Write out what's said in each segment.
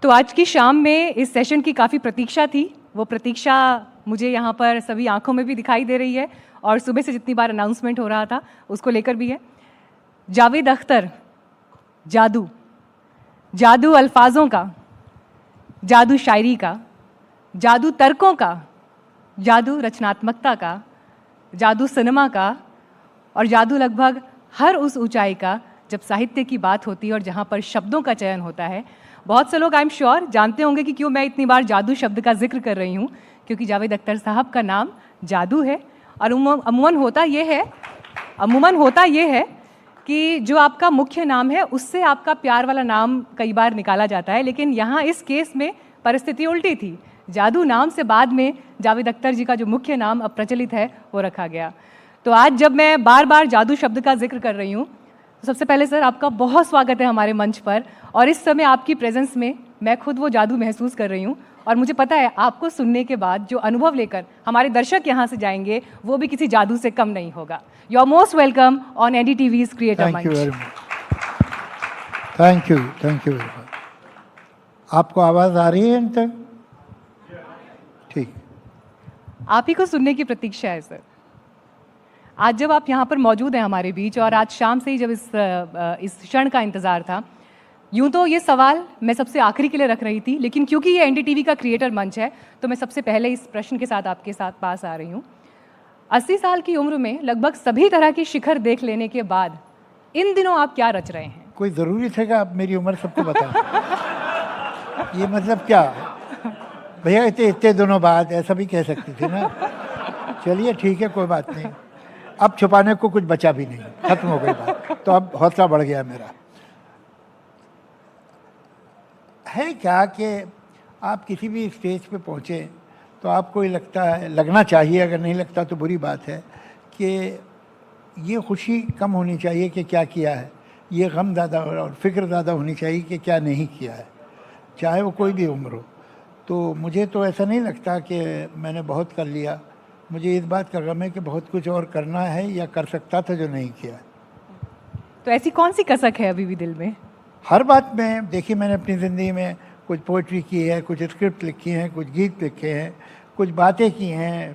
तो आज की शाम में इस सेशन की काफ़ी प्रतीक्षा थी। वो प्रतीक्षा मुझे यहाँ पर सभी आंखों में भी दिखाई दे रही है और सुबह से जितनी बार अनाउंसमेंट हो रहा था उसको लेकर भी है। जावेद अख्तर, जादू, जादू अल्फाजों का, जादू शायरी का, जादू तर्कों का, जादू रचनात्मकता का, जादू सिनेमा का और जादू लगभग हर उस ऊंचाई का जब साहित्य की बात होती है और जहाँ पर शब्दों का चयन होता है। बहुत से लोग आई एम श्योर जानते होंगे कि क्यों मैं इतनी बार जादू शब्द का जिक्र कर रही हूँ, क्योंकि जावेद अख्तर साहब का नाम जादू है। और अमूमन होता ये है कि जो आपका मुख्य नाम है उससे आपका प्यार वाला नाम कई बार निकाला जाता है, लेकिन यहाँ इस केस में परिस्थिति उल्टी थी। जादू नाम से बाद में जावेद अख्तर जी का जो मुख्य नाम अब प्रचलित है वो रखा गया। तो आज जब मैं बार बार जादू शब्द का जिक्र कर रही हूँ, तो सबसे पहले सर आपका बहुत स्वागत है हमारे मंच पर। और इस समय आपकी प्रेजेंस में मैं खुद वो जादू महसूस कर रही हूँ और मुझे पता है आपको सुनने के बाद जो अनुभव लेकर हमारे दर्शक यहाँ से जाएंगे वो भी किसी जादू से कम नहीं होगा। You are most welcome on NDTV's creator मंच। Thank you very much. आपको आवाज़ आ रही है इन तक? ठीक, आप ही को सुनने की प्रतीक्षा है सर। आज जब आप यहाँ पर मौजूद हैं हमारे बीच और आज शाम से ही जब इस क्षण का इंतज़ार था, यूँ तो ये सवाल मैं सबसे आखिरी के लिए रख रही थी, लेकिन क्योंकि ये एनडीटीवी का क्रिएटर मंच है तो मैं सबसे पहले इस प्रश्न के साथ आपके साथ पास आ रही हूँ। 80 साल की उम्र में लगभग सभी तरह की शिखर देख लेने के बाद इन दिनों आप क्या रच रहे हैं? कोई ज़रूरी थे कि आप मेरी उम्र सबको बताएं? ये मतलब क्या भैया, इतने दिनों बाद ऐसा भी कह सकती थी ना। चलिए ठीक है, कोई बात नहीं। अब छुपाने को कुछ बचा भी नहीं, खत्म हो गई बात। तो अब हौसला बढ़ गया मेरा। है क्या कि आप किसी भी स्टेज पे पहुँचे तो आपको ये लगना चाहिए, अगर नहीं लगता तो बुरी बात है, कि ये खुशी कम होनी चाहिए कि क्या किया है, ये गम ज़्यादा और फिक्र ज़्यादा होनी चाहिए कि क्या नहीं किया है, चाहे वो कोई भी उम्र हो। तो मुझे तो ऐसा नहीं लगता कि मैंने बहुत कर लिया। मुझे इस बात का गम है कि बहुत कुछ और करना है या कर सकता था जो नहीं किया। तो ऐसी कौन सी कसक है अभी भी दिल में? हर बात में देखिए, मैंने अपनी ज़िंदगी में कुछ पोइट्री की है, कुछ स्क्रिप्ट लिखी हैं, कुछ गीत लिखे हैं, कुछ बातें की हैं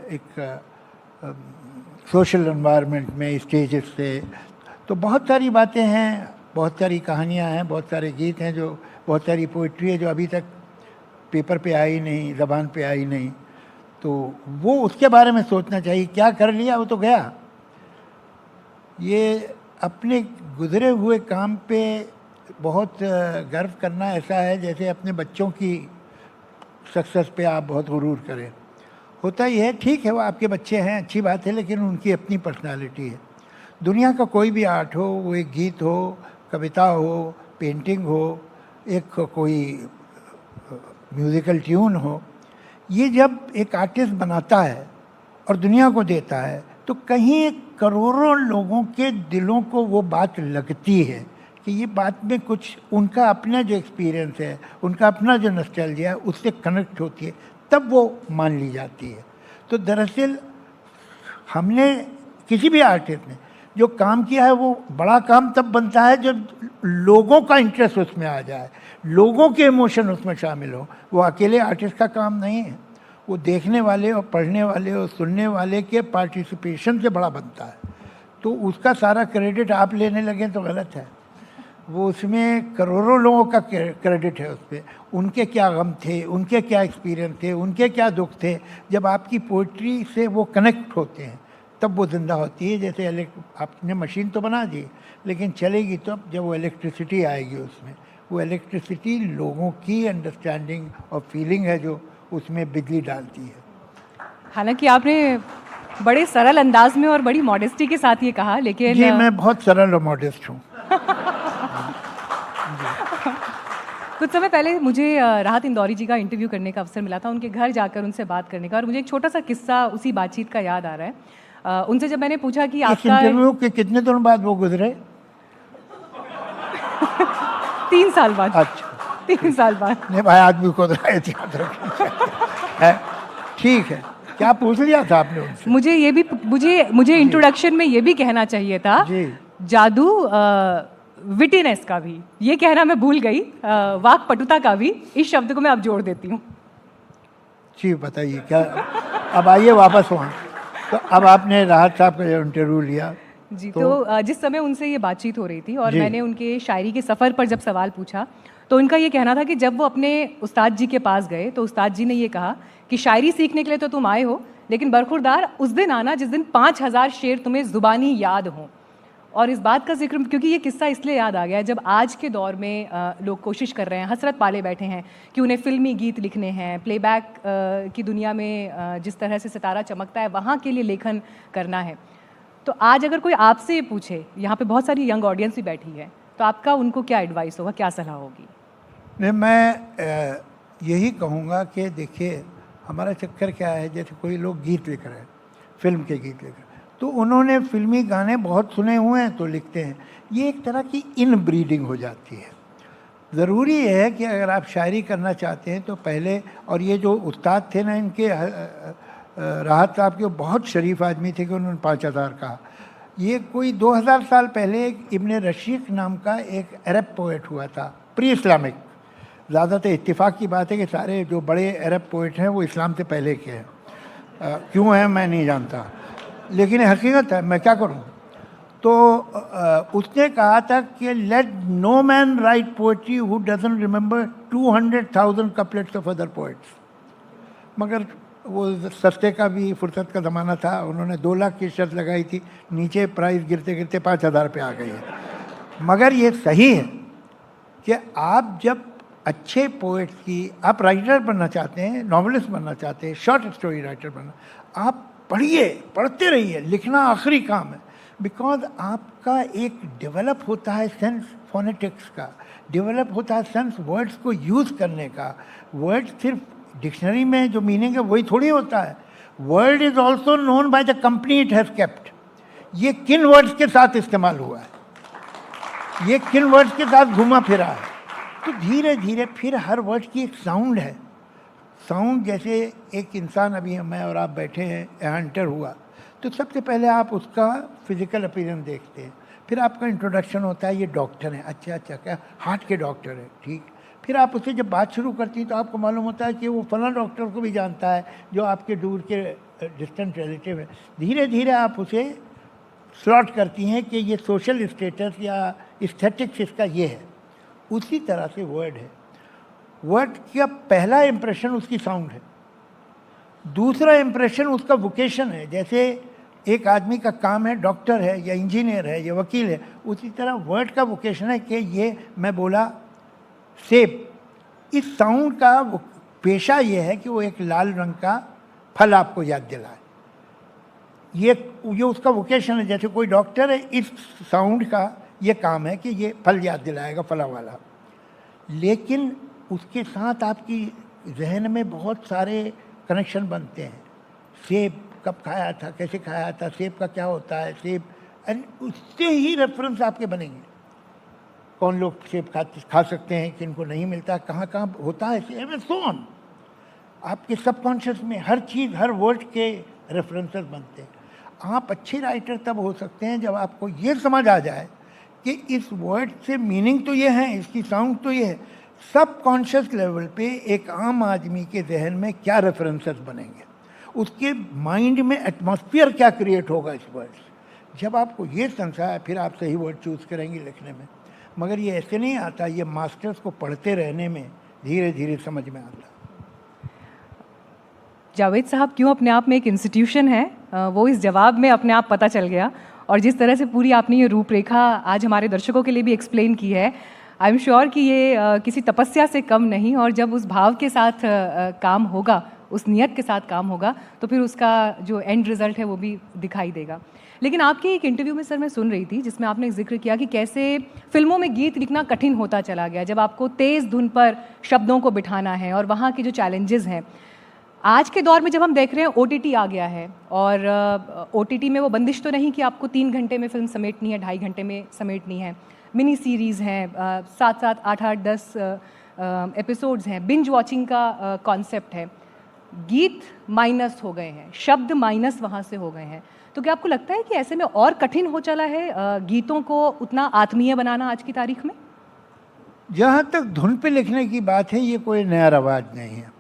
एक सोशल एनवायरनमेंट में स्टेजेस से। तो बहुत सारी बातें हैं, बहुत सारी कहानियाँ हैं, बहुत सारे गीत हैं, जो बहुत सारी पोइट्री है जो अभी तक पेपर पे आई नहीं, ज़बान पे आई नहीं। तो वो उसके बारे में सोचना चाहिए। क्या कर लिया वो तो गया। ये अपने गुजरे हुए काम पे बहुत गर्व करना ऐसा है जैसे अपने बच्चों की सक्सेस पे आप बहुत गुरूर करें। होता ही है, ठीक है, वो आपके बच्चे हैं, अच्छी बात है, लेकिन उनकी अपनी पर्सनालिटी है। दुनिया का कोई भी आर्ट हो, वो एक गीत हो, कविता हो, पेंटिंग हो, एक कोई म्यूज़िकल ट्यून हो, ये जब एक आर्टिस्ट बनाता है और दुनिया को देता है तो कहीं करोड़ों लोगों के दिलों को वो बात लगती है कि ये बात में कुछ उनका अपना जो एक्सपीरियंस है, उनका अपना जो नॉस्टैल्जिया है, उससे कनेक्ट होती है, तब वो मान ली जाती है। तो दरअसल हमने किसी भी आर्टिस्ट ने जो काम किया है वो बड़ा काम तब बनता है जब लोगों का इंटरेस्ट उसमें आ जाए, लोगों के इमोशन उसमें शामिल हो। वो अकेले आर्टिस्ट का काम नहीं है, वो देखने वाले और पढ़ने वाले और सुनने वाले के पार्टिसिपेशन से बड़ा बनता है। तो उसका सारा क्रेडिट आप लेने लगे तो गलत है। वो उसमें करोड़ों लोगों का क्रेडिट है। उस पर उनके क्या गम थे, उनके क्या एक्सपीरियंस थे, उनके क्या दुख थे। जब आपकी पोइट्री से वो कनेक्ट होते हैं तब वो ज़िंदा होती है। जैसे आपने मशीन तो बना दी, लेकिन चलेगी तो जब वो इलेक्ट्रिसिटी आएगी उसमें। वो इलेक्ट्रिसिटी लोगों की अंडरस्टैंडिंग और फीलिंग है जो उसमें बिजली डालती है। हालांकि आपने बड़े सरल अंदाज में और बड़ी मॉडेस्टी के साथ ये कहा, लेकिन जी मैं बहुत सरल और मॉडेस्ट हूँ। कुछ समय पहले मुझे राहत इंदौरी जी का इंटरव्यू करने का अवसर मिला था, उनके घर जाकर उनसे बात करने का, और मुझे एक छोटा सा किस्सा उसी बातचीत का याद आ रहा है। उनसे जब मैंने पूछा कि आपका इंटरव्यू के कितने दिनों बाद वो गुजरे? 3 साल बाद। अच्छा, 3 साल बाद। नहीं भाई, आदमी को याद रखना। ठीक है, क्या पूछ लिया था आपने उनसे? मुझे इंट्रोडक्शन में ये भी कहना चाहिए था, जी। जादू विटीनेस का भी, ये कहना मैं भूल गई, वाक्पटुता का भी, इस शब्द को मैं अब जोड़ देती हूँ। जी बताइए क्या, अब आइए वापस वहाँ। तो अब आपने राहत साहब का इंटरव्यू लिया जी, तो जिस समय उनसे ये बातचीत हो रही थी और मैंने उनके शायरी के सफ़र पर जब सवाल पूछा, तो उनका ये कहना था कि जब वो अपने उस्ताद जी के पास गए तो उस्ताद जी ने ये कहा कि शायरी सीखने के लिए तो तुम आए हो, लेकिन बरखुरदार उस दिन आना जिस दिन 5000 शेर तुम्हें ज़ुबानी याद हों। और इस बात का जिक्र, क्योंकि ये किस्सा इसलिए याद आ गया जब आज के दौर में लोग कोशिश कर रहे हैं, हसरत पाले बैठे हैं कि उन्हें फिल्मी गीत लिखने हैं, प्लेबैक की दुनिया में जिस तरह से सितारा चमकता है वहाँ के लिए लेखन करना है। तो आज अगर कोई आपसे ये पूछे, यहाँ पे बहुत सारी यंग ऑडियंस भी बैठी है, तो आपका उनको क्या एडवाइस होगा, क्या सलाह होगी? नहीं, मैं यही कहूँगा कि देखिए हमारा चक्कर क्या है, जैसे कोई लोग गीत लिख रहे हैं, फिल्म के गीत लिख रहे हैं, तो उन्होंने फिल्मी गाने बहुत सुने हुए हैं तो लिखते हैं, ये एक तरह की इन ब्रीडिंग हो जाती है। ज़रूरी है कि अगर आप शायरी करना चाहते हैं तो पहले, और ये जो उस्ताद थे ना इनके, राहत साहब के, बहुत शरीफ आदमी थे कि उन्होंने 5000 कहा। ये कोई 2000 साल पहले इब्न रशीक नाम का एक अरब पोएट हुआ था, प्री इस्लामिक। ज़्यादातर इत्तेफाक की बात है कि सारे जो बड़े अरब पोएट हैं वो इस्लाम से पहले के हैं, क्यों है मैं नहीं जानता, लेकिन हकीकत है, मैं क्या करूं। तो उसने कहा था कि let no man write poetry who doesn't remember 200,000 couplets of other poets. मगर वो सस्ते का भी फुर्सत का ज़माना था, उन्होंने 2 लाख की शर्त लगाई थी, नीचे प्राइस गिरते गिरते 5000 पे आ गई है। मगर ये सही है कि आप जब अच्छे पोएट्स की, आप राइटर बनना चाहते हैं, नॉवेलिस्ट बनना चाहते हैं, शॉर्ट स्टोरी राइटर बनना, आप पढ़िए, पढ़ते रहिए, लिखना आखिरी काम है। बिकॉज आपका एक डेवलप होता है सेंस फोनेटिक्स का, डेवलप होता है सेंस वर्ड्स को यूज़ करने का। वर्ड सिर्फ डिक्शनरी में जो मीनिंग है वही थोड़ी होता है। Word is also known by the company it has kept. ये किन वर्ड्स के साथ इस्तेमाल हुआ है, ये किन वर्ड्स के साथ घुमा फिरा है। तो धीरे धीरे फिर हर वर्ड की एक साउंड है। साउंड, जैसे एक इंसान, अभी मैं और आप बैठे हैं, हंटर हुआ, तो सबसे पहले आप उसका फिजिकल अपीयरेंस देखते हैं, फिर आपका इंट्रोडक्शन होता है, ये डॉक्टर है, अच्छा अच्छा, क्या हार्ट के डॉक्टर है, ठीक। फिर आप उससे जब बात शुरू करती हैं तो आपको मालूम होता है कि वो फलां डॉक्टर को भी जानता है जो आपके दूर के डिस्टेंट रिलेटिव है। धीरे धीरे आप उसे स्लॉट करती हैं कि ये सोशल स्टेटस या एस्थेटिक्स इसका ये है। उसी तरह से वर्ड है। वर्ड का पहला इम्प्रेशन उसकी साउंड है, दूसरा इम्प्रेशन उसका वोकेशन है। जैसे एक आदमी का काम है, डॉक्टर है या इंजीनियर है या वकील है, उसी तरह वर्ड का वोकेशन है कि ये मैं बोला सेब, इस साउंड का पेशा ये है कि वो एक लाल रंग का फल आपको याद दिलाए। ये उसका वोकेशन है। जैसे कोई डॉक्टर है, इस साउंड का ये काम है कि ये फल याद दिलाएगा, फला वाला। लेकिन उसके साथ आपकी जहन में बहुत सारे कनेक्शन बनते हैं। सेब कब खाया था, कैसे खाया था, सेब का क्या होता है, सेब, उससे ही रेफरेंस आपके बनेंगे। कौन लोग सेब खा सकते हैं, किनको नहीं मिलता, कहाँ कहाँ होता है सेब, सो ऑन। आपके सबकॉन्शियस में हर चीज़, हर वर्ड के रेफरेंसेस बनते हैं। आप अच्छे राइटर तब हो सकते हैं जब आपको ये समझ आ जाए कि इस वर्ड से मीनिंग तो ये है, इसकी साउंड तो ये है। सबकॉन्शियस लेवल पे एक आम आदमी के जहन में क्या रेफरेंसेस बनेंगे, उसके माइंड में एटमॉस्फेयर क्या क्रिएट होगा इस वर्ड से। जब आपको ये सेंस आए फिर आप सही वर्ड चूज़ करेंगे लिखने में। मगर ये ऐसे नहीं आता, ये मास्टर्स को पढ़ते रहने में धीरे धीरे समझ में आता। जावेद साहब क्यों अपने आप में एक इंस्टीट्यूशन है, वो इस जवाब में अपने आप पता चल गया। और जिस तरह से पूरी आपने ये रूपरेखा आज हमारे दर्शकों के लिए भी एक्सप्लेन की है, आई एम श्योर कि ये किसी तपस्या से कम नहीं, और जब उस भाव के साथ काम होगा, उस नियत के साथ काम होगा, तो फिर उसका जो एंड रिज़ल्ट है वो भी दिखाई देगा। लेकिन आपके एक इंटरव्यू में सर मैं सुन रही थी जिसमें आपने जिक्र किया कि कैसे फिल्मों में गीत लिखना कठिन होता चला गया जब आपको तेज़ धुन पर शब्दों को बिठाना है, और वहाँ के जो चैलेंजेस हैं। आज के दौर में जब हम देख रहे हैं OTT आ गया है, और OTT में वो बंदिश तो नहीं कि आपको 3 घंटे में फिल्म समेटनी है, 2.5 घंटे में समेटनी है। मिनी सीरीज़ हैं, 7-7, 8-8, 10 एपिसोड्स हैं, बिंज वॉचिंग का कॉन्सेप्ट है। गीत माइनस हो गए हैं, शब्द माइनस वहाँ से हो गए हैं, तो क्या आपको लगता है कि ऐसे में और कठिन हो चला है गीतों को उतना आत्मीय बनाना आज की तारीख में? जहाँ तक धुन पे लिखने की बात है, ये कोई नया रवाज नहीं है।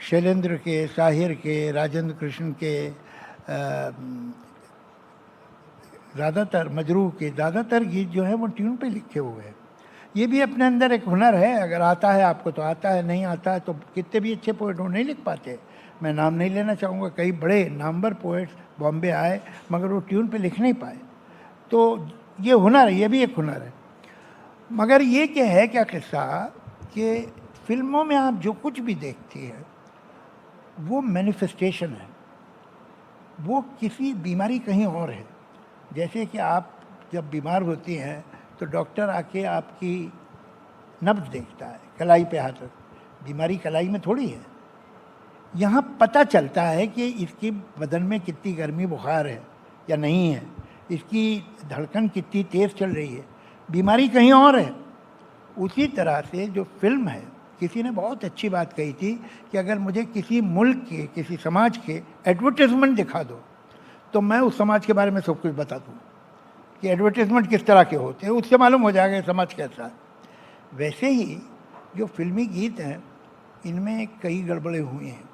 शैलेंद्र के, साहिर के, राजेंद्र कृष्ण के, ज़्यादातर मजरूह के ज़्यादातर गीत जो है वो ट्यून पे लिखे हुए हैं। ये भी अपने अंदर एक हुनर है, अगर आता है आपको तो आता है, नहीं आता है तो कितने भी अच्छे पोइट हो नहीं लिख पाते। मैं नाम नहीं लेना चाहूँगा, कई बड़े नामवर पोइट्स बॉम्बे आए मगर वो ट्यून पे लिख नहीं पाए। तो ये हुनर है, ये भी एक हुनर है। मगर ये क्या है, क्या किस्सा कि फिल्मों में आप जो कुछ भी देखती है वो मैनिफेस्टेशन है, वो किसी बीमारी कहीं और है। जैसे कि आप जब बीमार होती हैं तो डॉक्टर आके आपकी नब्ज देखता है, कलाई पे हाथ रख, बीमारी कलाई में थोड़ी है। यहाँ पता चलता है कि इसके बदन में कितनी गर्मी बुखार है या नहीं है, इसकी धड़कन कितनी तेज़ चल रही है, बीमारी कहीं और है। उसी तरह से जो फिल्म है, किसी ने बहुत अच्छी बात कही थी कि अगर मुझे किसी मुल्क के, किसी समाज के एडवर्टाइजमेंट दिखा दो तो मैं उस समाज के बारे में सब कुछ बता दूँ कि एडवर्टाइजमेंट किस तरह के होते हैं, उससे मालूम हो जाएगा समाज कैसा है। वैसे ही जो फिल्मी गीत हैं इनमें कई गड़बड़े हुए हैं।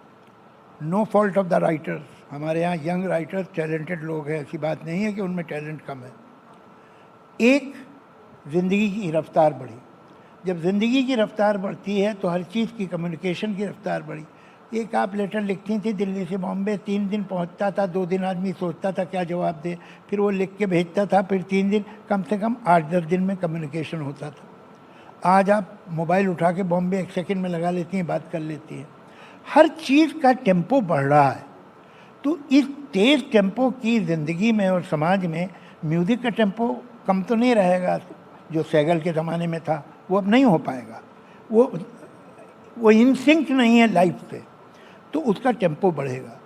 No fault of the writers, हमारे यहाँ यंग राइटर्स टैलेंटेड लोग हैं, ऐसी बात नहीं है कि उनमें टैलेंट कम है। एक, ज़िंदगी की रफ्तार बढ़ी। जब ज़िंदगी की रफ्तार बढ़ती है तो हर चीज़ की, कम्युनिकेशन की रफ्तार बढ़ी। एक आप लेटर लिखती थी दिल्ली से बॉम्बे, 3 दिन पहुंचता था, 2 दिन आदमी सोचता था क्या जवाब दे, फिर वो लिख के भेजता था, फिर 3 दिन, कम से कम 8-10 दिन में कम्युनिकेशन होता था। आज आप मोबाइल उठा के बॉम्बे 1 सेकंड में लगा लेती हैं, बात कर लेती हैं। हर चीज़ का टेम्पो बढ़ रहा है। तो इस तेज़ टेम्पो की ज़िंदगी में और समाज में म्यूज़िक का टेम्पो कम तो नहीं रहेगा। जो सैगल के ज़माने में था वो अब नहीं हो पाएगा, वो इन सिंक नहीं है लाइफ से, तो उसका टेम्पो बढ़ेगा।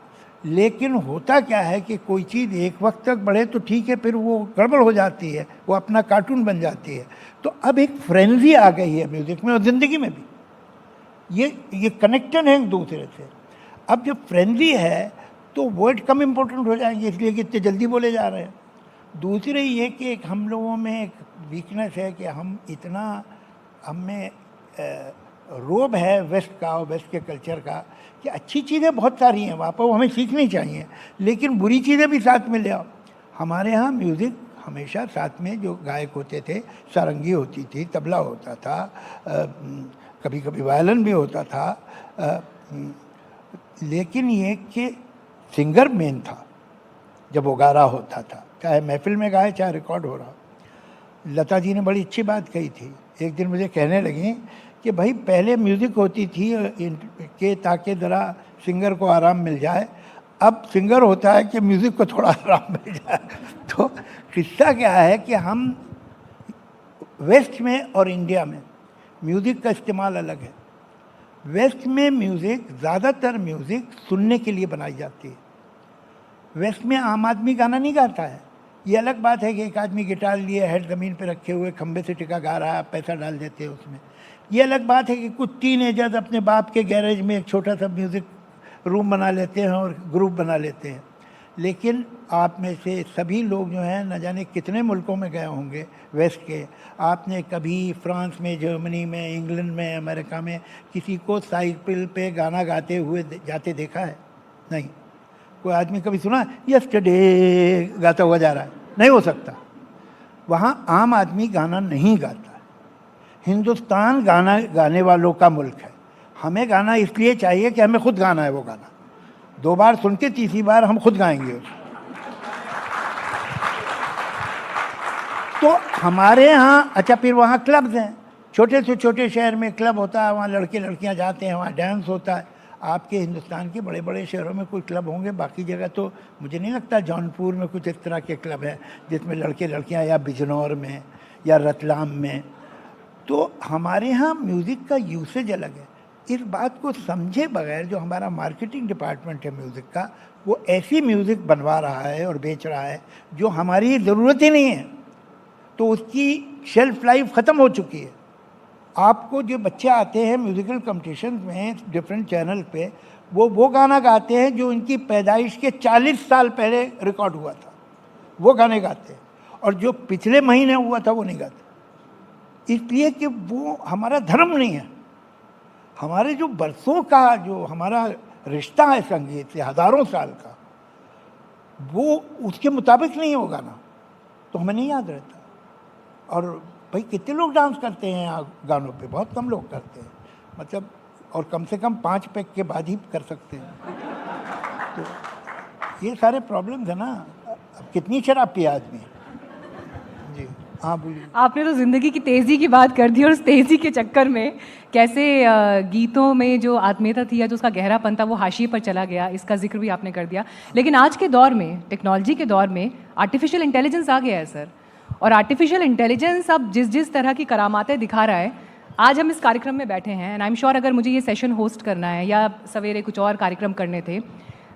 लेकिन होता क्या है कि कोई चीज़ एक वक्त तक बढ़े तो ठीक है, फिर वो गड़बड़ हो जाती है, वो अपना कार्टून बन जाती है। तो अब एक फ्रेंजी आ गई है म्यूज़िक में और ज़िंदगी में भी, ये कनेक्टेड है एक दूसरे से। अब जब फ्रेंजी है तो वर्ड कम इम्पोर्टेंट हो जाएंगे, इसलिए कि इतने जल्दी बोले जा रहे हैं। दूसरे ये कि एक हम लोगों में एक वीकनेस है कि हमें रोब है वेस्ट का और वेस्ट के कल्चर का कि अच्छी चीज़ें बहुत सारी हैं वहाँ पर, वो हमें सीखनी चाहिए, लेकिन बुरी चीज़ें भी साथ में ले आओ। हमारे यहाँ म्यूज़िक हमेशा साथ में जो गायक होते थे, सारंगी होती थी, तबला होता था, कभी कभी वायलिन भी होता था, लेकिन ये कि सिंगर मेन था जब वो गा रहा होता था, चाहे महफिल में गाए चाहे रिकॉर्ड हो रहा। लता जी ने बड़ी अच्छी बात कही थी, एक दिन मुझे कहने लगी कि भाई पहले म्यूज़िक होती थी कि ताकि ज़रा सिंगर को आराम मिल जाए, अब सिंगर होता है कि म्यूज़िक को थोड़ा आराम मिल जाए। तो किस्सा क्या है कि हम वेस्ट में और इंडिया में म्यूज़िक का इस्तेमाल अलग है। वेस्ट में म्यूज़िक, ज़्यादातर म्यूज़िक सुनने के लिए बनाई जाती है। वेस्ट में आम आदमी गाना नहीं गाता है। ये अलग बात है कि एक आदमी गिटार लिए हेड ज़मीन पे रखे हुए खंबे से टिका गा रहा है, आप पैसा डाल देते हैं उसमें। ये अलग बात है कि कुछ टीनेजर्स अपने बाप के गैरेज में एक छोटा सा म्यूज़िक रूम बना लेते हैं और ग्रुप बना लेते हैं। लेकिन आप में से सभी लोग जो हैं, न जाने कितने मुल्कों में गए होंगे वेस्ट के, आपने कभी फ्रांस में, जर्मनी में, इंग्लैंड में, अमेरिका में किसी को साइकिल पे गाना गाते हुए जाते देखा है? नहीं। कोई आदमी कभी सुना यस्टरडे गाता हुआ जा रहा है? नहीं हो सकता। वहाँ आम आदमी गाना नहीं गाता। हिंदुस्तान गाना गाने वालों का मुल्क है। हमें गाना इसलिए चाहिए कि हमें खुद गाना है वो गाना, 2 बार सुन के तीसरी बार हम खुद गाएंगे उसको। तो हमारे यहाँ, अच्छा फिर वहाँ क्लब्स हैं, छोटे से छोटे शहर में क्लब होता है, वहाँ लड़के लड़कियाँ जाते हैं, वहाँ डांस होता है। आपके हिंदुस्तान के बड़े बड़े शहरों में कोई क्लब होंगे, बाकी जगह तो मुझे नहीं लगता। जौनपुर में कुछ इस तरह के क्लब हैं जिसमें लड़के लड़कियाँ, या बिजनौर में या रतलाम में। तो हमारे यहाँ म्यूज़िक का यूसेज अलग है। इस बात को समझे बगैर जो हमारा मार्केटिंग डिपार्टमेंट है म्यूज़िक का, वो ऐसी म्यूज़िक बनवा रहा है और बेच रहा है जो हमारी ज़रूरत ही नहीं है, तो उसकी शेल्फ लाइफ ख़त्म हो चुकी है। आपको जो बच्चे आते हैं म्यूज़िकल कंपटीशन में डिफरेंट चैनल पे, वो गाना गाते हैं जो इनकी पैदाइश के 40 साल पहले रिकॉर्ड हुआ था, वो गाने गाते हैं, और जो पिछले महीने हुआ था वो नहीं गाते, इसलिए कि वो हमारा धर्म नहीं है। हमारे जो बरसों का जो हमारा रिश्ता है संगीत से, हज़ारों साल का, वो उसके मुताबिक नहीं हो गाना, तो हमें नहीं याद रहता। और भाई कितने लोग डांस करते हैं यहाँ गानों पे? बहुत कम लोग करते हैं, मतलब, और कम से कम 5 पैक के बाद ही कर सकते हैं। तो ये सारे प्रॉब्लम्स है ना। अब कितनी शराब पिया आदमी। जी हाँ बोलिए। आपने तो ज़िंदगी की तेज़ी की बात कर दी, और उस तेज़ी के चक्कर में कैसे गीतों में जो आत्मीयता थी या जो उसका गहरापन था वो हाशिए पर चला गया, इसका जिक्र भी आपने कर दिया। लेकिन आज के दौर में, टेक्नोलॉजी के दौर में, आर्टिफिशियल इंटेलिजेंस आ गया है सर, और आर्टिफिशियल इंटेलिजेंस अब जिस तरह की करामातें दिखा रहा है, आज हम इस कार्यक्रम में बैठे हैं, एंड आई एम श्योर अगर मुझे ये सेशन होस्ट करना है या सवेरे कुछ और कार्यक्रम करने थे,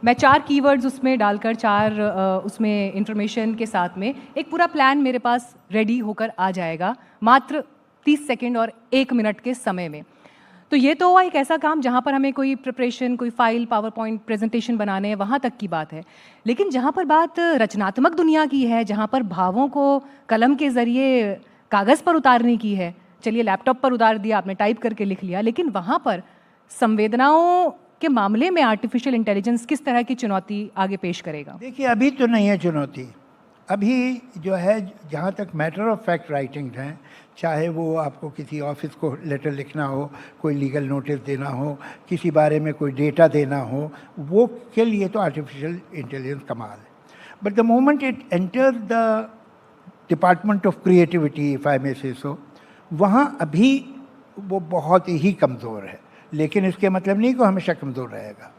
मैं 4 कीवर्ड्स उसमें डालकर, 4 उसमें इंफॉर्मेशन के साथ में एक पूरा प्लान मेरे पास रेडी होकर आ जाएगा मात्र 30 सेकंड और 1 मिनट के समय में। तो ये तो हुआ एक ऐसा काम जहाँ पर हमें कोई प्रिपरेशन, कोई फाइल, पावर पॉइंट प्रेजेंटेशन बनाने हैं, वहाँ तक की बात है। लेकिन जहाँ पर बात रचनात्मक दुनिया की है, जहाँ पर भावों को कलम के ज़रिए कागज़ पर उतारने की है, चलिए लैपटॉप पर उतार दिया आपने, टाइप करके लिख लिया, लेकिन वहाँ पर संवेदनाओं के मामले में आर्टिफिशियल इंटेलिजेंस किस तरह की चुनौती आगे पेश करेगा? देखिए, अभी तो नहीं है चुनौती। अभी जो है, जहाँ तक मैटर ऑफ फैक्ट राइटिंग है, चाहे वो आपको किसी ऑफिस को लेटर लिखना हो, कोई लीगल नोटिस देना हो, किसी बारे में कोई डेटा देना हो, वो के लिए तो आर्टिफिशियल इंटेलिजेंस कमाल है। But the moment it enters the department of creativity, if I may say so, वहाँ अभी वो बहुत ही कमज़ोर है। लेकिन इसके मतलब नहीं कि हमेशा कमज़ोर रहेगा,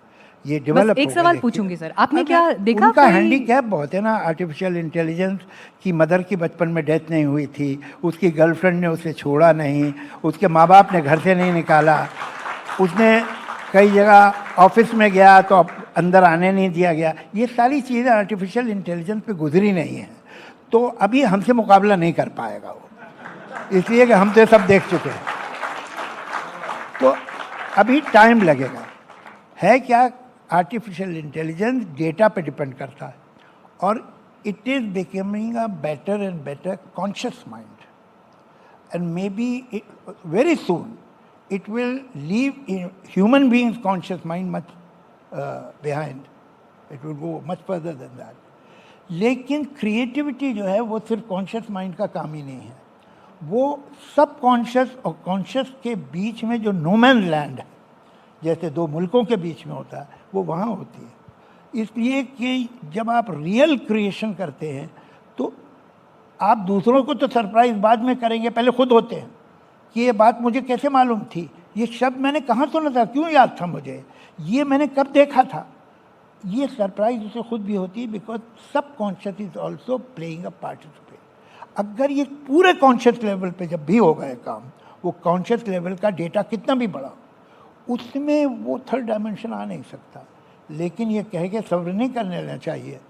ये डेवलप। एक सवाल पूछूंगी सर, आपने क्या देखा? उनका हैंडीकैप बहुत है ना। आर्टिफिशियल इंटेलिजेंस की मदर की बचपन में डेथ नहीं हुई थी, उसकी गर्लफ्रेंड ने उसे छोड़ा नहीं, उसके माँ बाप ने घर से नहीं निकाला, उसने कई जगह ऑफिस में गया तो अंदर आने नहीं दिया गया। ये सारी चीज़ें आर्टिफिशियल इंटेलिजेंस पे गुजरी नहीं हैं, तो अभी हमसे मुकाबला नहीं कर पाएगा वो, इसलिए कि हम तो सब देख चुके हैं। तो अभी टाइम लगेगा। है क्या, आर्टिफिशियल इंटेलिजेंस डेटा पे डिपेंड करता है, और it is becoming a better and better conscious mind, and may be very soon it will leave in human beings' conscious mind much behind. It will go much further than that. लेकिन creativity जो है वो सिर्फ conscious mind का काम ही नहीं है, वो सब कॉन्शियस और कॉन्शियस के बीच में जो नो मैन लैंड है, जैसे दो मुल्कों के बीच में होता है, वो वहाँ होती है। इसलिए कि जब आप रियल क्रिएशन करते हैं तो आप दूसरों को तो सरप्राइज बाद में करेंगे, पहले खुद होते हैं कि ये बात मुझे कैसे मालूम थी, ये शब्द मैंने कहाँ सुना था, क्यों याद था मुझे, ये मैंने कब देखा था। ये सरप्राइज उसे खुद भी होती है, बिकॉज सब conscious is also playing a participate. अगर ये पूरे कॉन्शियस लेवल पे जब भी होगा ये काम, वो कॉन्शियस लेवल का डेटा कितना भी बड़ा, उसमें वो थर्ड डायमेंशन आ नहीं सकता। लेकिन ये कह के सब्र नहीं करने लेना चाहिए,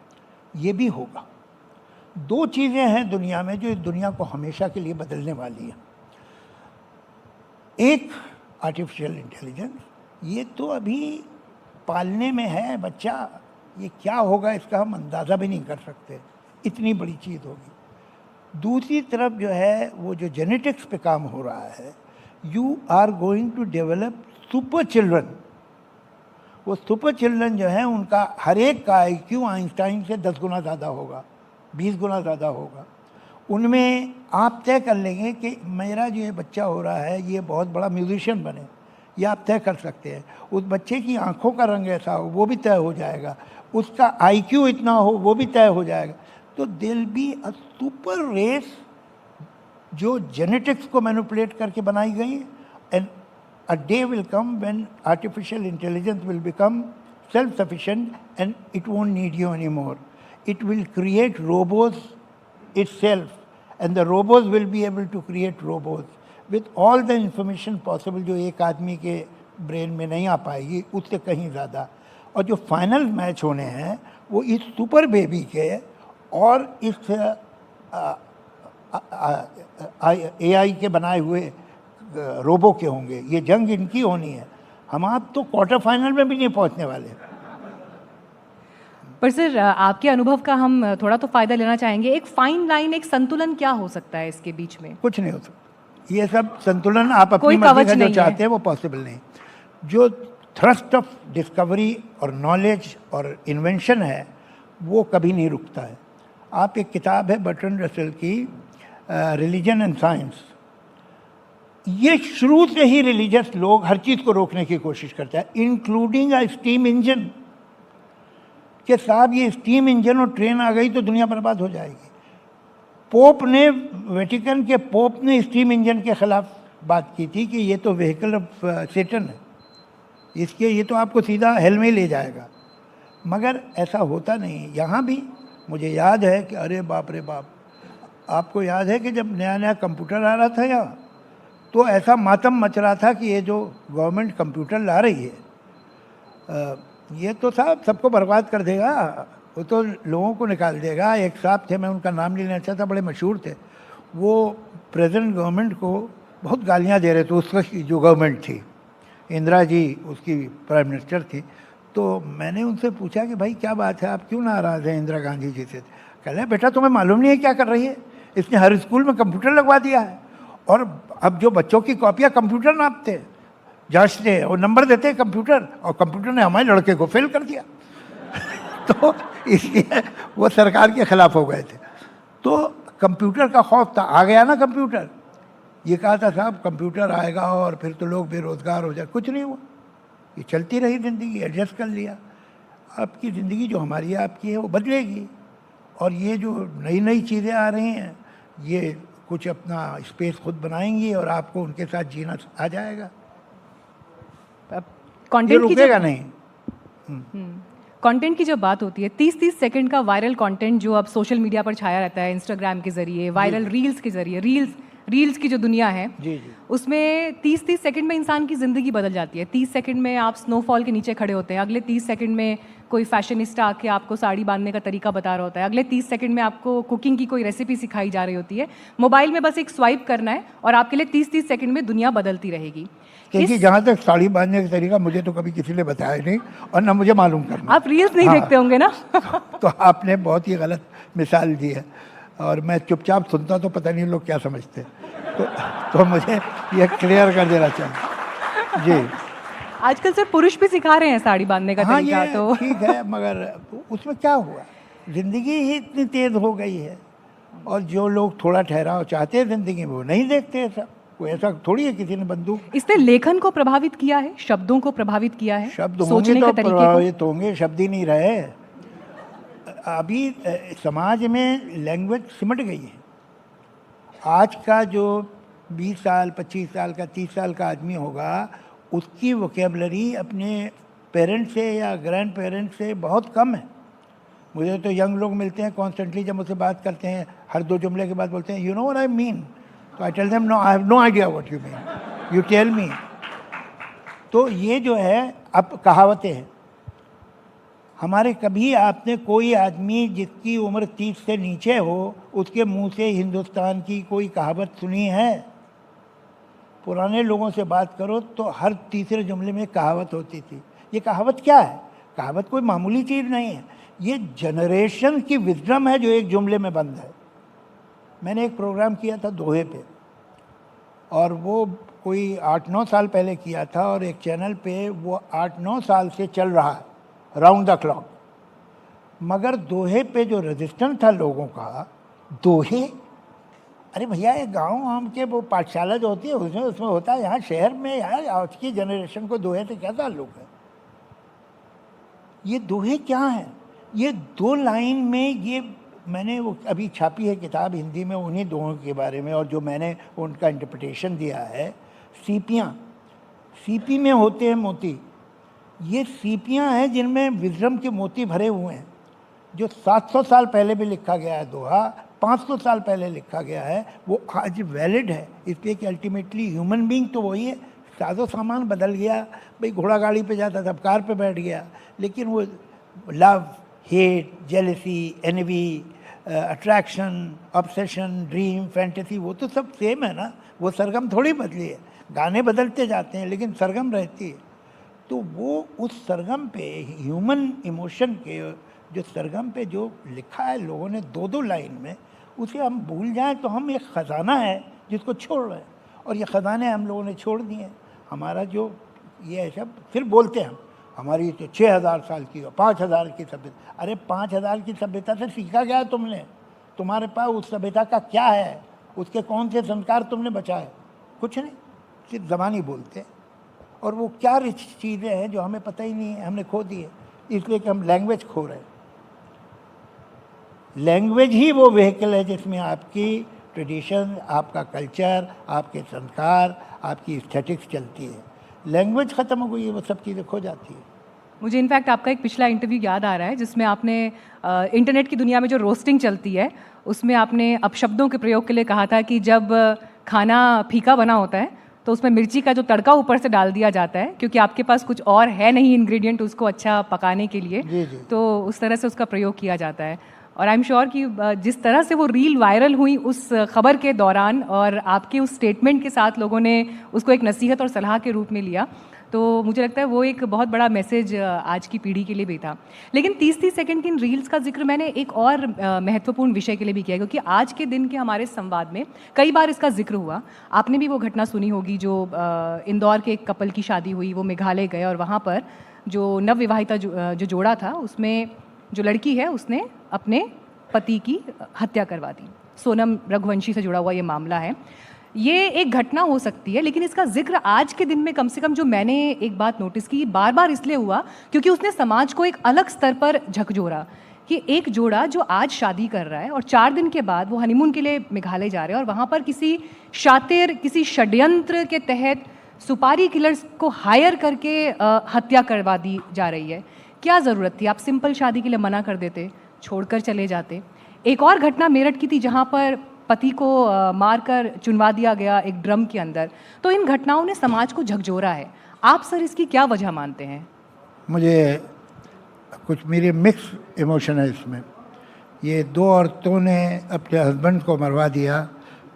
ये भी होगा। दो चीज़ें हैं दुनिया में जो इस दुनिया को हमेशा के लिए बदलने वाली है। एक आर्टिफिशियल इंटेलिजेंस, ये तो अभी पालने में है बच्चा, ये क्या होगा इसका हम अंदाज़ा भी नहीं कर सकते, इतनी बड़ी चीज़ होगी। दूसरी तरफ जो है वो जो जेनेटिक्स पे काम हो रहा है, you are going to develop super children. वो सुपर चिल्ड्रन जो है उनका हर एक का IQ आइंस्टाइन से 10 गुना ज़्यादा होगा, 20 गुना ज़्यादा होगा। उनमें आप तय कर लेंगे कि मेरा जो ये बच्चा हो रहा है ये बहुत बड़ा म्यूजिशियन बने, ये आप तय कर सकते हैं। उस बच्चे की आंखों का रंग ऐसा हो वो भी तय हो जाएगा, उसका IQ इतना हो वो भी तय हो जाएगा। तो there be a super race जो जेनेटिक्स को मैनिपुलेट करके बनाई गई, and a day will come when artificial intelligence will become self sufficient and it won't need you any more. It will create robots itself, and the robots will be able to create robots with all the information possible जो एक आदमी के brain में नहीं आ पाएगी, उससे कहीं ज़्यादा। और जो फाइनल मैच होने हैं वो इस सुपर बेबी के और इस AI के बनाए हुए रोबो के होंगे, ये जंग इनकी होनी है। हम आप तो क्वार्टर फाइनल में भी नहीं पहुंचने वाले। पर सर आपके अनुभव का हम थोड़ा तो फायदा लेना चाहेंगे। एक फाइन लाइन, एक संतुलन क्या हो सकता है इसके बीच में? कुछ नहीं हो सकता। ये सब संतुलन आप अपनी कोई मर्जी कवच का जो नहीं है। चाहते हैं वो पॉसिबल नहीं। जो थ्रस्ट ऑफ डिस्कवरी और नॉलेज और इन्वेंशन है वो कभी नहीं रुकता है। आप एक किताब है बर्ट्रैंड रसेल की, रिलीजन एंड साइंस, ये शुरू से ही रिलीजियस लोग हर चीज़ को रोकने की कोशिश करते हैं, इंक्लूडिंग अ स्टीम इंजन, कि साहब ये स्टीम इंजन और ट्रेन आ गई तो दुनिया बर्बाद हो जाएगी। पोप ने, वेटिकन के पोप ने स्टीम इंजन के खिलाफ बात की थी कि ये तो व्हीकल ऑफ सेटन है, इसके ये तो आपको सीधा हेल में ही ले जाएगा। मगर ऐसा होता नहीं। यहाँ भी मुझे याद है कि अरे बाप रे बाप, आपको याद है कि जब नया नया कंप्यूटर आ रहा था यहाँ, तो ऐसा मातम मच रहा था कि ये जो गवर्नमेंट कंप्यूटर ला रही है ये तो साहब सबको बर्बाद कर देगा, वो तो लोगों को निकाल देगा। एक साहब थे, मैं उनका नाम नहीं लेना चाहता, बड़े मशहूर थे, वो प्रेजेंट गवर्नमेंट को बहुत गालियाँ दे रहे थे। उस वक्त की जो गवर्नमेंट थी, इंदिरा जी उसकी प्राइम मिनिस्टर थी। तो मैंने उनसे पूछा कि भाई क्या बात है, आप क्यों नाराज़ हैं इंदिरा गांधी जी से? कह रहे बेटा तुम्हें मालूम नहीं है क्या कर रही है, इसने हर स्कूल में कंप्यूटर लगवा दिया है, और अब जो बच्चों की कॉपियाँ कंप्यूटर नापते, जांचते और नंबर देते हैं कंप्यूटर, और कंप्यूटर ने हमारे लड़के को फेल कर दिया। तो इसलिए वो सरकार के खिलाफ हो गए थे। तो कंप्यूटर का खौफ था, आ गया ना कंप्यूटर। ये कहा था साहब कंप्यूटर आएगा और फिर तो लोग बेरोजगार हो जाए, कुछ नहीं हुआ। ये चलती रही ज़िंदगी, एडजस्ट कर लिया। आपकी ज़िंदगी जो हमारी है आपकी है वो बदलेगी, और ये जो नई नई चीज़ें आ रही हैं ये कुछ अपना स्पेस खुद बनाएंगी और आपको उनके साथ जीना आ जाएगा। ये कंटेंट की रुकेगा जब नहीं। कंटेंट की जब बात होती है, 30-30 सेकंड का वायरल कंटेंट जो अब सोशल मीडिया पर छाया रहता है, इंस्टाग्राम के जरिए, वायरल रील्स के जरिए, रील्स की जो दुनिया है, जी जी। उसमें 30-30 सेकंड में इंसान की ज़िंदगी बदल जाती है। 30 सेकंड में आप स्नोफॉल के नीचे खड़े होते हैं, अगले 30 सेकंड में कोई फैशनिस्टा आके आपको साड़ी बांधने का तरीका बता रहा होता है, अगले 30 सेकंड में आपको कुकिंग की कोई रेसिपी सिखाई जा रही होती है। मोबाइल में बस एक स्वाइप करना है और आपके लिए 30-30 सेकंड में दुनिया बदलती रहेगी। क्योंकि जहाँ तक साड़ी बांधने का तरीका मुझे तो कभी किसी ने बताया नहीं, और ना मुझे मालूम करना। आप रील्स नहीं देखते होंगे ना? तो आपने बहुत ही गलत मिसाल दी है, और मैं चुपचाप सुनता तो पता नहीं लोग क्या समझते। तो मुझे ये क्लियर कर देना चाहिए। जी। आजकल सर पुरुष भी सिखा रहे हैं साड़ी बांधने का हाँ तरीका, ये तो ठीक है, मगर उसमें क्या हुआ, ज़िंदगी ही इतनी तेज़ हो गई है, और जो लोग थोड़ा ठहराव चाहते हैं ज़िंदगी में वो नहीं देखते ऐसा। कोई ऐसा थोड़ी है किसी ने बंदूक। इसने लेखन को प्रभावित किया है, शब्दों को प्रभावित किया है, शब्द सोचने होंगे के तो तरीके को। प्रभावित होंगे, शब्द ही नहीं रहे। अभी समाज में लैंग्वेज सिमट गई है। आज का जो 20 साल 25 साल का 30 साल का आदमी होगा, उसकी वोकेबलरी अपने पेरेंट्स से या ग्रैंड पेरेंट्स से बहुत कम है। मुझे तो यंग लोग मिलते हैं कॉन्स्टेंटली, जब मुझसे बात करते हैं हर 2 जुमले के बाद बोलते हैं you know what I mean, तो I tell them no I have no idea what you mean, you tell me. तो ये जो है अब कहावतें हैं हमारे। कभी आपने कोई आदमी जिसकी उम्र 30 से नीचे हो उसके मुंह से हिंदुस्तान की कोई कहावत सुनी है? पुराने लोगों से बात करो तो हर तीसरे जुमले में कहावत होती थी। ये कहावत क्या है? कहावत कोई मामूली चीज़ नहीं है, ये जनरेशन की विजडम है जो एक जुमले में बंद है। मैंने एक प्रोग्राम किया था दोहे पे, और वो कोई 8-9 साल पहले किया था, और एक चैनल पे वो 8-9 साल से चल रहा है राउंड द क्लॉक। मगर दोहे पे जो रेजिस्टेंस था लोगों का, दोहे, अरे भैया ये गांव आम के वो पाठशाला जो होती है उसमें होता है, यहाँ शहर में यार आज की जनरेशन को दोहे से क्या ताल्लुक है? ये दोहे क्या हैं? ये 2 लाइन में, ये मैंने वो अभी छापी है किताब हिंदी में उन्हीं दोहों के बारे में, और जो मैंने उनका इंटरप्रिटेशन दिया है। सीपियाँ, सीपी में होते हैं मोती, ये सीपियाँ हैं जिनमें विजडम के मोती भरे हुए हैं। जो 700 साल पहले भी लिखा गया है दोहा, 500 साल पहले लिखा गया है, वो आज वैलिड है, इसलिए कि अल्टीमेटली ह्यूमन बीइंग तो वही है। साजो सामान बदल गया, भाई घोड़ा गाड़ी पे जाता था, अब कार पे बैठ गया, लेकिन वो love, hate, jealousy, envy, attraction, obsession, dream, fantasy, वो तो सब सेम है ना, वो सरगम थोड़ी बदली है। गाने बदलते जाते हैं लेकिन सरगम रहती है। तो वो उस सरगम पे ह्यूमन इमोशन के जो सरगम पे जो लिखा है लोगों ने 2-2 लाइन में, उसे हम भूल जाएं तो हम एक ख़जाना है जिसको छोड़ रहे हैं, और ये ख़जाने हम लोगों ने छोड़ दिए हैं। हमारा जो ये है सब फिर बोलते हैं हमारी तो 6000 साल की, 5000 की सभ्यता। अरे 5000 की सभ्यता से सीखा क्या है तुमने? तुम्हारे पास उस सभ्यता का क्या है? उसके कौन से संस्कार तुमने बचाए? कुछ नहीं, सिर्फ ज़बानी बोलते हैं। और वो क्या रिच चीज़ें हैं जो हमें पता ही नहीं है, हमने खो दी है, इसलिए कि हम लैंग्वेज खो रहे हैं। लैंग्वेज ही वो व्हीकल है जिसमें आपकी ट्रेडिशन, आपका कल्चर, आपके संस्कार, आपकी एस्थेटिक्स चलती है। लैंग्वेज ख़त्म हो गई है, वो सब चीज़ें खो जाती है। मुझे इनफैक्ट आपका एक पिछला इंटरव्यू याद आ रहा है जिसमें आपने इंटरनेट की दुनिया में जो रोस्टिंग चलती है उसमें आपने अपशब्दों के प्रयोग के लिए कहा था कि जब खाना फीका बना होता है तो उसमें मिर्ची का जो तड़का ऊपर से डाल दिया जाता है क्योंकि आपके पास कुछ और है नहीं इंग्रेडिएंट उसको अच्छा पकाने के लिए। जी जी। तो उस तरह से उसका प्रयोग किया जाता है। और आई एम श्योर कि जिस तरह से वो रील वायरल हुई उस खबर के दौरान और आपके उस स्टेटमेंट के साथ लोगों ने उसको एक नसीहत और सलाह के रूप में लिया, तो मुझे लगता है वो एक बहुत बड़ा मैसेज आज की पीढ़ी के लिए भी था। लेकिन 30-30 सेकंड की इन रील्स का जिक्र मैंने एक और महत्वपूर्ण विषय के लिए भी किया क्योंकि आज के दिन के हमारे संवाद में कई बार इसका जिक्र हुआ। आपने भी वो घटना सुनी होगी जो इंदौर के एक कपल की शादी हुई, वो मेघालय गए और वहाँ पर जो नवविवाहिता जो जोड़ा था उसमें जो लड़की है उसने अपने पति की हत्या करवा दी। सोनम रघुवंशी से जुड़ा हुआ ये मामला है। ये एक घटना हो सकती है लेकिन इसका जिक्र आज के दिन में कम से कम जो मैंने एक बात नोटिस की बार बार इसलिए हुआ क्योंकि उसने समाज को एक अलग स्तर पर झकझोरा कि एक जोड़ा जो आज शादी कर रहा है और 4 दिन के बाद वो हनीमून के लिए मेघालय जा रहे हैं और वहाँ पर किसी शातिर, किसी षड्यंत्र के तहत सुपारी किलर्स को हायर करके हत्या करवा दी जा रही है। क्या ज़रूरत थी? आप सिंपल शादी के लिए मना कर देते, छोड़कर चले जाते। एक और घटना मेरठ की थी जहाँ पर पति को मारकर चुनवा दिया गया एक ड्रम के अंदर। तो इन घटनाओं ने समाज को झकझोरा है। आप सर इसकी क्या वजह मानते हैं? मुझे कुछ मेरे मिक्स इमोशन है इसमें। ये 2 औरतों ने अपने हस्बैंड को मरवा दिया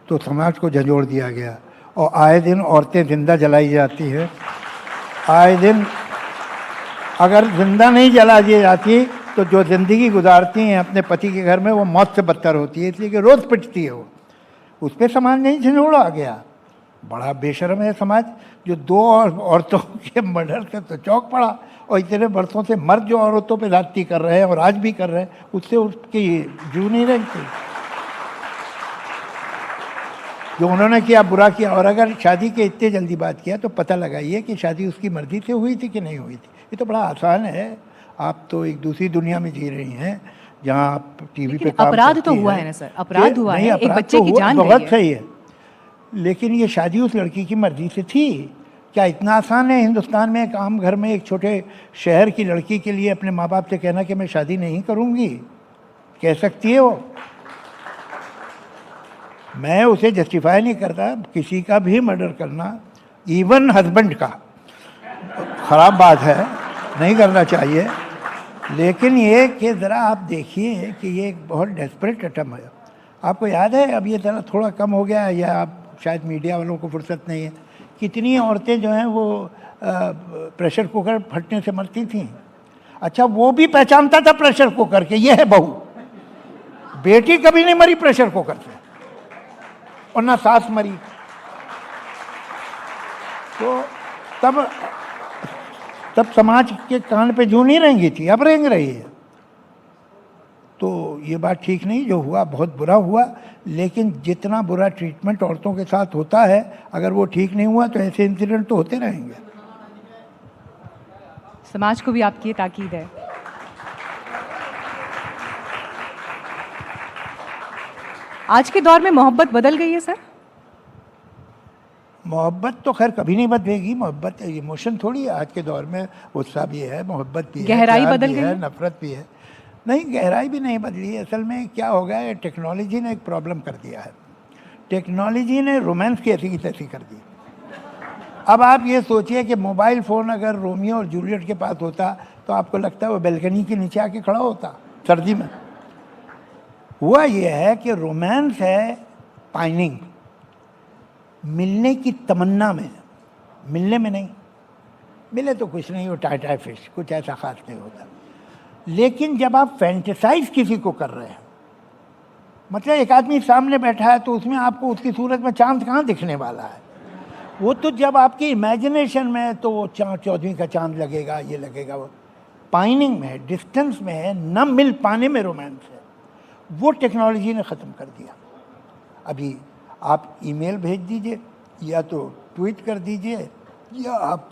तो समाज को झंझोड़ दिया गया, और आए दिन औरतें जिंदा जलाई जाती हैं। आए दिन अगर जिंदा नहीं जला दी जाती तो जो ज़िंदगी गुजारती हैं अपने पति के घर में वो मौत से बदतर होती है, इसलिए कि रोज़ पिटती है वो। उस पर समाज नहीं झंझोड़ा गया। बड़ा बेशर्म है समाज जो 2 औरतों के मर्डर से तो चौंक पड़ा, और इतने बरसों से मर्द जो औरतों पे ज़्यादती कर रहे हैं और आज भी कर रहे हैं उससे उसकी जू नहीं रहती। जो उन्होंने किया बुरा किया। और अगर शादी के इतने जल्दी बात किया तो पता लगाइए कि शादी उसकी मर्जी से हुई थी कि नहीं हुई थी। ये तो बड़ा आसान है। आप तो एक दूसरी दुनिया में जी रही हैं जहाँ आप टीवी पे काम अपराध तो हुआ है ना सर, अपराध हुआ है, एक बच्चे की जान गई है। बहुत सही है, लेकिन ये शादी उस लड़की की मर्जी से थी। क्या इतना आसान है हिंदुस्तान में एक आम घर में एक छोटे शहर की लड़की के लिए अपने माँ बाप से कहना कि मैं शादी नहीं करूँगी? कह सकती है वो। मैं उसे जस्टिफाई नहीं करता, किसी का भी मर्डर करना, इवन हस्बैंड का, ख़राब बात है, नहीं करना चाहिए। लेकिन ये कि ज़रा आप देखिए कि ये एक बहुत डेस्परेट अटैम्प्ट है। आपको याद है, अब ये ज़रा थोड़ा कम हो गया है या आप शायद मीडिया वालों को फुर्सत नहीं है, कितनी औरतें जो हैं वो प्रेशर कुकर फटने से मरती थीं। अच्छा, वो भी पहचानता था प्रेशर कुकर के, ये है बहू। बेटी कभी नहीं मरी प्रेशर कुकर से, और ना सास मरी। तो तब समाज के कान पे जूं नहीं रहेंगी थी, अब रेंग रही है। तो ये बात ठीक नहीं, जो हुआ बहुत बुरा हुआ। लेकिन जितना बुरा ट्रीटमेंट औरतों के साथ होता है, अगर वो ठीक नहीं हुआ तो ऐसे इंसिडेंट तो होते रहेंगे। समाज को भी आपकी ये ताकीद है। आज के दौर में मोहब्बत बदल गई है सर? मोहब्बत तो खैर कभी नहीं बदलेगी। मोहब्बत इमोशन थोड़ी है। आज के दौर में उत्साह भी है, मोहब्बत भी है, गहराई प्यार बदल भी गई है, है? नफरत भी है। नहीं, गहराई भी नहीं बदली है। असल में क्या हो गया है, टेक्नोलॉजी ने एक प्रॉब्लम कर दिया है। टेक्नोलॉजी ने रोमांस की ऐसी की तैसी कर दी। अब आप ये सोचिए कि मोबाइल फ़ोन अगर रोमियो और जूलियट के पास होता तो आपको लगता है वो बेलकनी के नीचे आके खड़ा होता सर्दी में। हुआ ये है कि रोमांस है पाइनिंग, मिलने की तमन्ना में, मिलने में नहीं, मिले तो कुछ नहीं, वो टाटा फिश, कुछ ऐसा खास नहीं होता। लेकिन जब आप फैंटेसाइज किसी को कर रहे हैं, मतलब एक आदमी सामने बैठा है तो उसमें आपको उसकी सूरत में चांद कहाँ दिखने वाला है, वो तो जब आपकी इमेजिनेशन में है तो वो 14वीं का चांद लगेगा, ये लगेगा, वो पाइनिंग में है, डिस्टेंस में है, न मिल पाने में रोमांस है, वो टेक्नोलॉजी ने ख़त्म कर दिया। अभी आप ईमेल भेज दीजिए या तो ट्वीट कर दीजिए या आप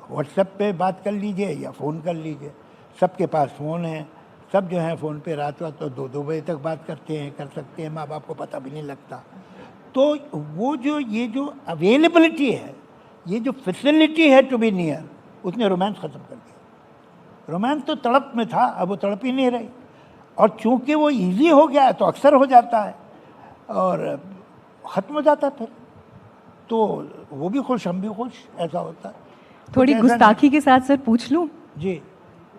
व्हाट्सएप पे बात कर लीजिए या फ़ोन कर लीजिए, सबके पास फ़ोन है, सब जो है फ़ोन पे रात तो 2-2 बजे तक बात करते हैं, कर सकते हैं, माँ बाप को पता भी नहीं लगता। तो वो जो ये जो अवेलेबिलिटी है, ये जो फैसिलिटी है टू बी नियर, उसने रोमांस ख़त्म कर दिया। रोमांस तो तड़प में था, अब वो तड़प ही नहीं रही, और चूँकि वो इजी हो गया है तो अक्सर हो जाता है और ख़त्म हो जाता है फिर, तो वो भी खुश, हम भी खुश, ऐसा होता है। थोड़ी गुस्ताखी के साथ सर पूछ लूँ, जी,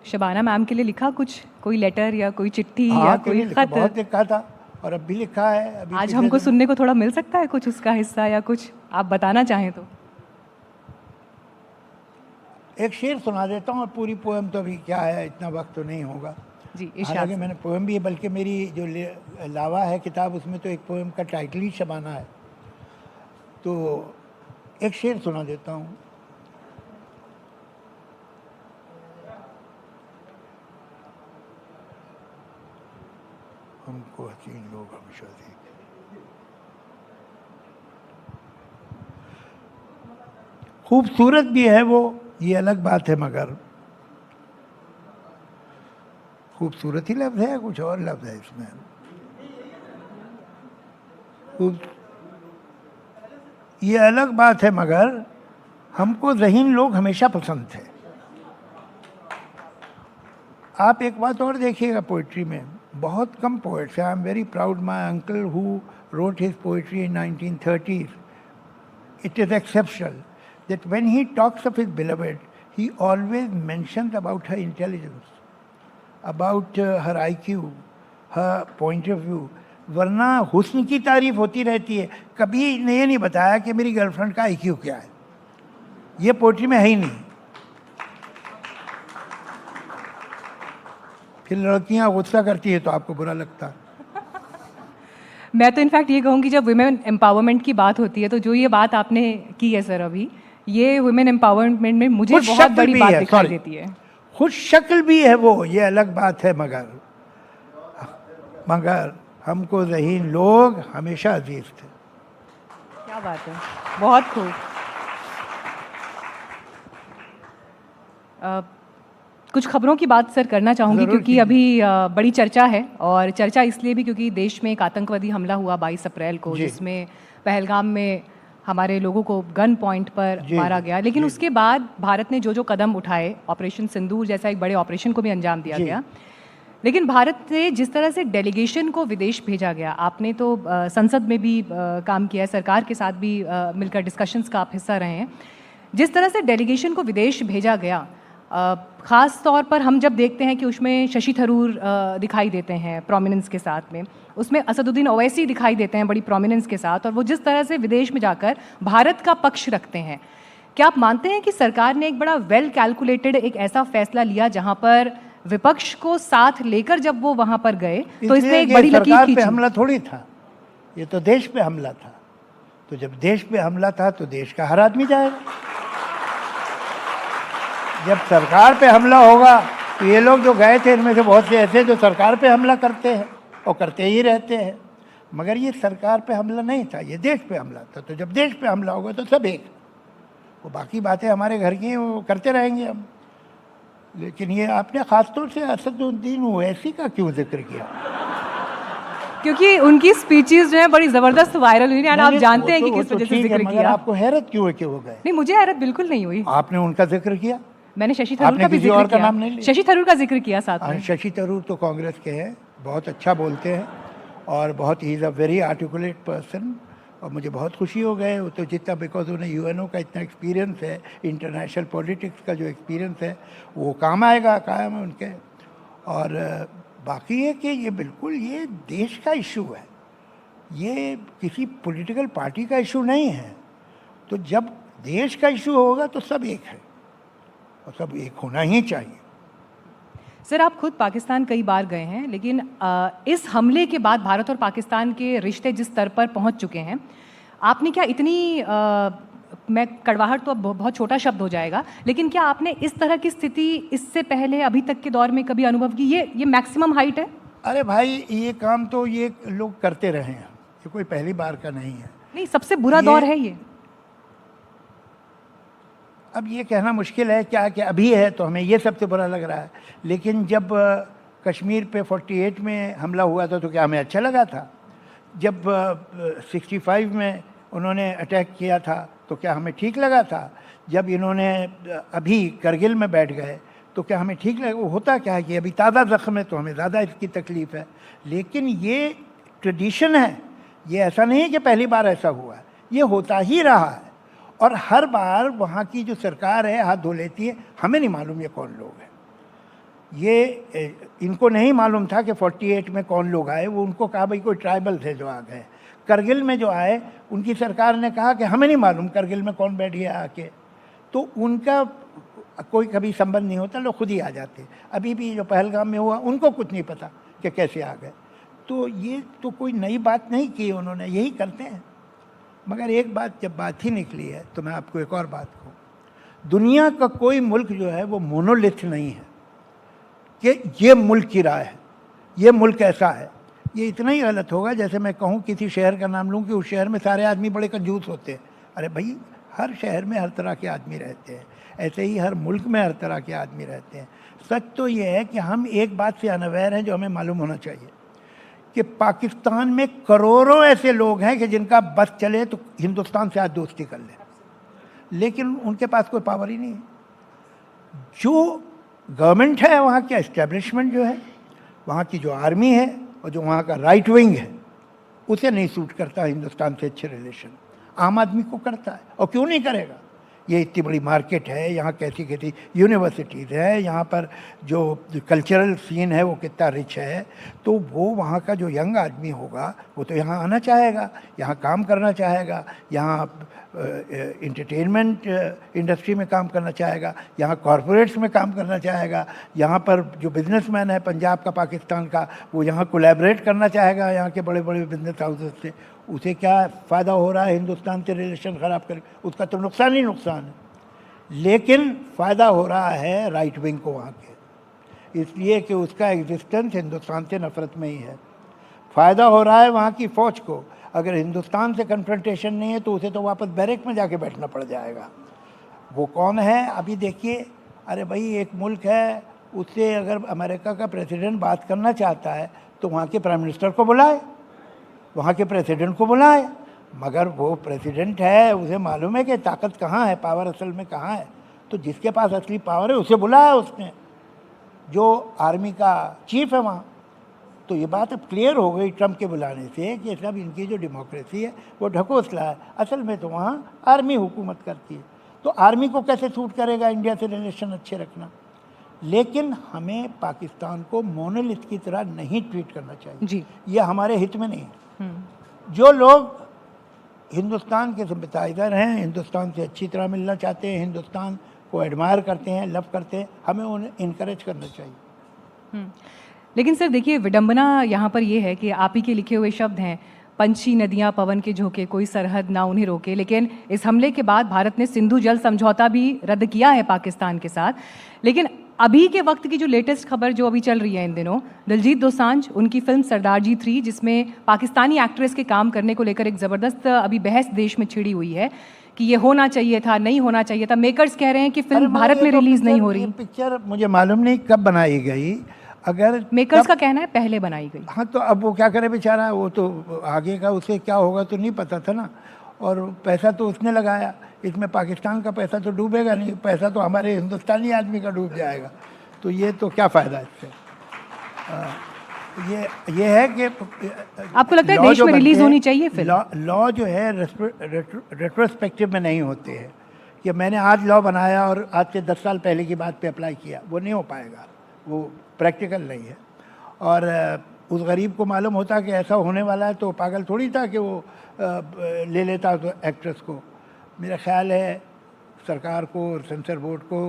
शबाना मैम के लिए लिखा कुछ, कोई लेटर या कोई चिट्ठी हाँ, या क्यों कोई नहीं लिखा, खत? बहुत लिखा था और अब भी लिखा है। अभी आज पिछले हमको दिनों- सुनने को थोड़ा मिल सकता है कुछ उसका हिस्सा, या कुछ आप बताना चाहें तो? एक शेर सुना देता हूँ, और पूरी पोएम तो अभी क्या है, इतना वक्त तो नहीं होगा। जी, इरशाद हालांकि सर। मैंने पोएम भी है, बल्कि मेरी जो लावा है किताब, उसमें तो एक पोएम का टाइटल ही शबाना है। तो एक शेर सुना देता हूँ। हमको हसीन लोग हमेशा देखे, खूबसूरत भी है वो, ये अलग बात है, मगर खूबसूरत ही लफ्ज़ है, कुछ और लफ्ज़ है इसमें। ये अलग बात है, मगर हमको ज़हीन लोग हमेशा पसंद थे। आप एक बात और देखिएगा, पोइट्री में बहुत कम पोइट्स हैं। I am very proud my uncle who wrote his poetry in 1930s. It is exceptional that when he talks of his beloved, he always mentions about her intelligence, about her IQ, her point of view. वरना हुस्न की तारीफ होती रहती है, कभी ये नहीं बताया कि मेरी गर्लफ्रेंड का IQ क्या है, ये पोइट्री में है ही नहीं। फिर लड़कियां गुस्सा करती है तो आपको बुरा लगता है। मैं तो इनफैक्ट ये कहूँगी, जब वुमेन एम्पावरमेंट की बात होती है तो जो ये बात आपने की है सर अभी, ये वुमेन एम्पावरमेंट में मुझे खुद बहुत शक्ल बड़ी भी बात है, दिखाई sorry, देती है। खुद शक्ल भी है वो, ये अलग बात है, मगर हमको ज़हीन लोग हमेशा अजीज थे। क्या बात है, बहुत खूब। कुछ खबरों की बात सर करना चाहूँगी, ज़रूर क्योंकि कीजिए। अभी बड़ी चर्चा है, और चर्चा इसलिए भी क्योंकि देश में एक आतंकवादी हमला हुआ 22 अप्रैल को, जी। जिसमें पहलगाम में हमारे लोगों को गन पॉइंट पर जी, मारा जी, गया। लेकिन जी। उसके बाद भारत ने जो जो कदम उठाए, ऑपरेशन सिंदूर जैसा एक बड़े ऑपरेशन को भी अंजाम दिया जी। गया, लेकिन भारत से जिस तरह से डेलीगेशन को विदेश भेजा गया, आपने तो संसद में भी काम किया है, सरकार के साथ भी मिलकर डिस्कशंस का आप हिस्सा रहे हैं। जिस तरह से डेलीगेशन को विदेश भेजा गया, ख़ास तौर पर हम जब देखते हैं कि उसमें शशि थरूर दिखाई देते हैं प्रोमिनेंस के साथ में, उसमें असदुद्दीन ओवैसी दिखाई देते हैं बड़ी प्रोमिनेंस के साथ, और वो जिस तरह से विदेश में जाकर भारत का पक्ष रखते हैं, क्या आप मानते हैं कि सरकार ने एक बड़ा वेल कैलकुलेटेड एक ऐसा फैसला लिया जहां पर विपक्ष को साथ लेकर जब वो वहां पर गए तो इसमें एक बड़ी लकीर सरकार पे खींची? हमला थोड़ी था, ये तो देश पे हमला था। तो जब देश पे हमला था तो देश का हर आदमी जाएगा। जब सरकार पे हमला होगा तो ये लोग जो गए थे, इनमें से बहुत से ऐसे जो सरकार पे हमला करते हैं और करते ही रहते हैं, मगर ये सरकार पे हमला नहीं था, ये देश पे हमला था। तो जब देश पे हमला होगा तो सब एक, वो बाकी बातें हमारे घर की हैं, वो करते रहेंगे हम। लेकिन ये आपने खासतौर से असदुद्दीन ओवैसी का क्यों जिक्र किया? क्योंकि उनकी स्पीचेस जो है बड़ी जबरदस्त वायरल हुई, और आप जानते हैं कि किस वजह से जिक्र मगर किया। आपको हैरत क्यों है कि वो गए? नहीं, मुझे हैरत बिल्कुल नहीं हुई। आपने उनका जिक्र किया, मैंने शशि थरूर आपने का भी किसी जिक्र और का किया। नाम नहीं लिया। शशि थरूर का जिक्र किया साथ में। शशि थरूर तो कांग्रेस के हैं, बहुत अच्छा बोलते हैं और बहुत he is a very articulate person, और मुझे बहुत खुशी हो गए। वो तो जितना, बिकॉज उन्हें यूएनओ का इतना एक्सपीरियंस है, इंटरनेशनल पॉलिटिक्स का जो एक्सपीरियंस है वो काम आएगा, कायम है उनके। और बाकी है कि ये बिल्कुल ये देश का इशू है, ये किसी पॉलिटिकल पार्टी का इशू नहीं है। तो जब देश का इशू होगा तो सब एक है और सब एक होना ही चाहिए। सर, आप खुद पाकिस्तान कई बार गए हैं, लेकिन इस हमले के बाद भारत और पाकिस्तान के रिश्ते जिस स्तर पर पहुंच चुके हैं, आपने क्या इतनी मैं कड़वाहट तो अब बहुत छोटा शब्द हो जाएगा, लेकिन क्या आपने इस तरह की स्थिति इससे पहले अभी तक के दौर में कभी अनुभव की? ये मैक्सिमम हाइट है? अरे भाई, ये काम तो ये लोग करते रहे हैं, ये कोई पहली बार का नहीं है। नहीं, सबसे बुरा दौर है ये। अब ये कहना मुश्किल है क्या कि अभी है तो हमें ये सबसे बुरा लग रहा है, लेकिन जब कश्मीर पे 48 में हमला हुआ था तो क्या हमें अच्छा लगा था? जब 65 में उन्होंने अटैक किया था तो क्या हमें ठीक लगा था? जब इन्होंने अभी करगिल में बैठ गए तो क्या हमें ठीक लगा? वो होता क्या है कि अभी ताज़ा ज़ख्म है तो हमें ज़्यादा इसकी तकलीफ़ है, लेकिन ये ट्रेडिशन है, ये ऐसा नहीं है कि पहली बार ऐसा हुआ है, ये होता ही रहा है और हर बार वहाँ की जो सरकार है हाथ धो लेती है। हमें नहीं मालूम ये कौन लोग हैं, ये इनको नहीं मालूम था कि 48 में कौन लोग आए। वो उनको कहा भाई कोई ट्राइबल थे जो आ गए। करगिल में जो आए उनकी सरकार ने कहा कि हमें नहीं मालूम करगिल में कौन बैठ गया आके, तो उनका कोई कभी संबंध नहीं होता, लोग खुद ही आ जाते। अभी भी जो पहलगाम में हुआ उनको कुछ नहीं पता कि कैसे आ गए। तो ये तो कोई नई बात नहीं की उन्होंने, यही करते हैं। मगर एक बात जब बात ही निकली है तो मैं आपको एक और बात कहूँ, दुनिया का कोई मुल्क जो है वो मोनोलिथ नहीं है कि ये मुल्क की राय है, ये मुल्क ऐसा है। ये इतना ही गलत होगा जैसे मैं कहूँ किसी शहर का नाम लूँ कि उस शहर में सारे आदमी बड़े कंजूस होते हैं। अरे भाई, हर शहर में हर तरह के आदमी रहते हैं, ऐसे ही हर मुल्क में हर तरह के आदमी रहते हैं। सच तो ये है कि हम एक बात से अनअवेयर हैं जो हमें मालूम होना चाहिए कि पाकिस्तान में करोड़ों ऐसे लोग हैं कि जिनका बस चले तो हिंदुस्तान से आज दोस्ती कर ले, लेकिन उनके पास कोई पावर ही नहीं है। जो गवर्नमेंट है, वहाँ की एस्टेब्लिशमेंट जो है, वहाँ की जो आर्मी है और जो वहाँ का राइट विंग है, उसे नहीं सूट करता हिंदुस्तान से अच्छे रिलेशन। आम आदमी को करता है, और क्यों नहीं करेगा? ये इतनी बड़ी मार्केट है, यहाँ कैसी कैसी यूनिवर्सिटीज़ है, यहाँ पर जो कल्चरल सीन है वो कितना रिच है। तो वो वहाँ का जो यंग आदमी होगा वो तो यहाँ आना चाहेगा, यहाँ काम करना चाहेगा, यहाँ इंटरटेनमेंट इंडस्ट्री में काम करना चाहेगा, यहाँ कॉरपोरेट्स में काम करना चाहेगा। यहाँ पर जो बिजनेसमैन है पंजाब का, पाकिस्तान का, वो यहाँ कोलैबोरेट करना चाहेगा यहाँ के बड़े बड़े बिजनेस हाउसेस से। उसे क्या फ़ायदा हो रहा है हिंदुस्तान से रिलेशन ख़राब कर? उसका तो नुकसान ही नुकसान है। लेकिन फ़ायदा हो रहा है राइट विंग को वहाँ के, इसलिए कि उसका एग्जिस्टेंस हिंदुस्तान से नफ़रत में ही है। फ़ायदा हो रहा है वहाँ की फ़ौज को, अगर हिंदुस्तान से कन्फ्रंटेशन नहीं है तो उसे तो वापस बैरक में जाके बैठना पड़ जाएगा। वो कौन है अभी देखिए। अरे भाई, एक मुल्क है, उससे अगर अमेरिका का प्रेसिडेंट बात करना चाहता है तो वहाँ के प्राइम मिनिस्टर को बुलाए, वहाँ के प्रेसिडेंट को बुलाए। मगर वो प्रेसिडेंट है, उसे मालूम है कि ताकत कहाँ है, पावर असल में कहाँ है। तो जिसके पास असली पावर है उसे बुलाया उसने, जो आर्मी का चीफ है वहाँ। तो ये बात अब क्लियर हो गई ट्रंप के बुलाने से कि सब इनकी जो डेमोक्रेसी है वो ढकोसला है। असल में तो वहाँ आर्मी हुकूमत करती है, तो आर्मी को कैसे सूट करेगा इंडिया से रिलेशन अच्छे रखना। लेकिन हमें पाकिस्तान को मोनोलिथ की तरह नहीं ट्रीट करना चाहिए जी। ये हमारे हित में नहीं है। जो लोग हिंदुस्तान के सिंपैथाइजर हैं, हिंदुस्तान से अच्छी तरह मिलना चाहते हैं, हिंदुस्तान को एडमायर करते हैं, लव करते हैं, हमें उन्हें इनकरेज करना चाहिए। लेकिन सर देखिए, विडंबना यहाँ पर ये है कि आप ही के लिखे हुए शब्द हैं, पंछी नदियाँ पवन के झोंके, कोई सरहद ना उन्हें रोके। लेकिन इस हमले के बाद भारत ने सिंधु जल समझौता भी रद्द किया है पाकिस्तान के साथ। लेकिन अभी के वक्त की जो लेटेस्ट खबर जो अभी चल रही है इन दिनों, दिलजीत दोसांझ, उनकी फिल्म सरदारजी 3, जिसमें पाकिस्तानी एक्ट्रेस के काम करने को लेकर एक ज़बरदस्त अभी बहस देश में छिड़ी हुई है कि ये होना चाहिए था, नहीं होना चाहिए था। मेकर्स कह रहे हैं कि फिल्म भारत में रिलीज़ नहीं हो रही। पिक्चर मुझे मालूम नहीं कब बनाई गई, अगर मेकर्स का कहना है पहले बनाई गई। हाँ, तो अब वो क्या करे बेचारा, वो तो आगे का उसे क्या होगा तो नहीं पता था ना। और पैसा तो उसने लगाया, इसमें पाकिस्तान का पैसा तो डूबेगा नहीं, पैसा तो हमारे हिंदुस्तानी आदमी का डूब जाएगा। तो ये तो क्या फ़ायदा इससे। ये है कि आपको लगता है देश में रिलीज होनी चाहिए फिल्म? लॉ जो है रेट्रोस्पेक्टिव में नहीं होते हैं कि मैंने आज लॉ बनाया और आज से 10 साल पहले की बात पे अप्लाई किया, वो नहीं हो पाएगा, वो प्रैक्टिकल नहीं है। और उस गरीब को मालूम होता कि ऐसा होने वाला है तो पागल थोड़ी था कि वो ले लेता तो एक्ट्रेस को। मेरा ख्याल है सरकार को और सेंसर बोर्ड को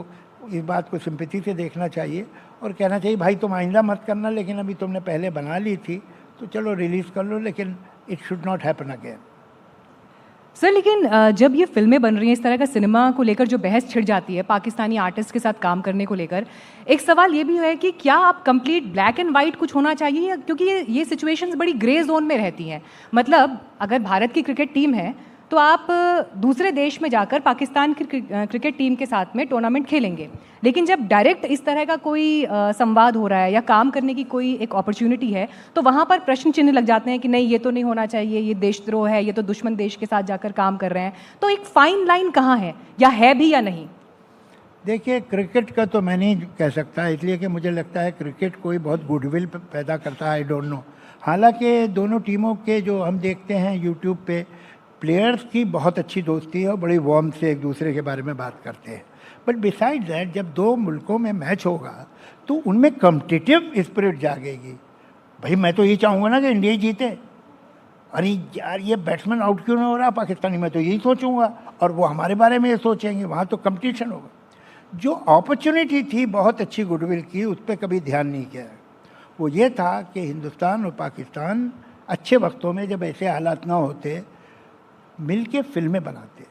इस बात को सिंपैथी से देखना चाहिए और कहना चाहिए भाई तुम आइंदा मत करना, लेकिन अभी तुमने पहले बना ली थी तो चलो रिलीज़ कर लो, लेकिन it should not happen again. Sir लेकिन जब ये फिल्में बन रही हैं, इस तरह का सिनेमा को लेकर जो बहस छिड़ जाती है पाकिस्तानी आर्टिस्ट के साथ काम करने को लेकर, एक सवाल ये भी है कि क्या आप कंप्लीट ब्लैक एंड वाइट कुछ होना चाहिए, या क्योंकि ये सिचुएशंस बड़ी ग्रे जोन में रहती हैं। मतलब अगर भारत की क्रिकेट टीम है तो आप दूसरे देश में जाकर पाकिस्तान की क्रिकेट टीम के साथ में टूर्नामेंट खेलेंगे, लेकिन जब डायरेक्ट इस तरह का कोई संवाद हो रहा है या काम करने की कोई एक अपॉर्चुनिटी है तो वहाँ पर प्रश्न चिन्ह लग जाते हैं कि नहीं ये तो नहीं होना चाहिए, ये देशद्रोह है, ये तो दुश्मन देश के साथ जाकर काम कर रहे हैं। तो एक फाइन लाइन कहाँ है, या है भी या नहीं? देखिए क्रिकेट का तो मैं नहीं कह सकता, इसलिए कि मुझे लगता है क्रिकेट कोई बहुत गुडविल पैदा करता है, आई डोंट नो। हालांकि दोनों टीमों के जो हम देखते हैं यूट्यूब पे प्लेयर्स की बहुत अच्छी दोस्ती है और बड़ी वार्म से एक दूसरे के बारे में बात करते हैं। बट बिसाइड दैट जब दो मुल्कों में मैच होगा तो उनमें कॉम्पिटिटिव स्पिरिट जागेगी। भाई मैं तो ये चाहूँगा ना कि इंडिया ही जीते, अरे यार ये बैट्समैन आउट क्यों नहीं हो रहा पाकिस्तानी, मैं तो यही सोचूंगा और वो हमारे बारे में ये सोचेंगे, वहाँ तो कंपटीशन होगा। जो अपॉर्चुनिटी थी बहुत अच्छी गुडविल की, उस पर कभी ध्यान नहीं किया। वो ये था कि हिंदुस्तान और पाकिस्तान अच्छे वक्तों में जब ऐसे हालात ना होते मिल के फिल्में बनाते।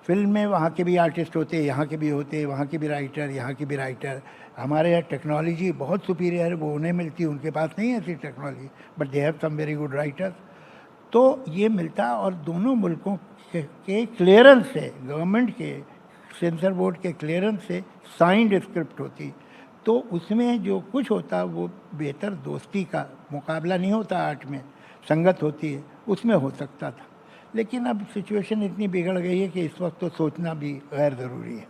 फिल्म में वहाँ के भी आर्टिस्ट होते, यहाँ के भी होते, वहाँ के भी राइटर, यहाँ के भी राइटर। हमारे यहाँ टेक्नोलॉजी बहुत सुपीरियर है, वो उन्हें मिलती, उनके पास नहीं है ऐसी technology, but they have some very good writers. तो ये मिलता और दोनों मुल्कों के क्लियरेंस से, गवर्नमेंट के सेंसर बोर्ड के क्लियरेंस से साइंड स्क्रिप्ट होती, तो उसमें जो कुछ होता वो बेहतर दोस्ती का मुकाबला नहीं होता, आर्ट में संगत होती है, उसमें हो सकता था। लेकिन अब सिचुएशन इतनी बिगड़ गई है कि इस वक्त तो सोचना भी गैर ज़रूरी है।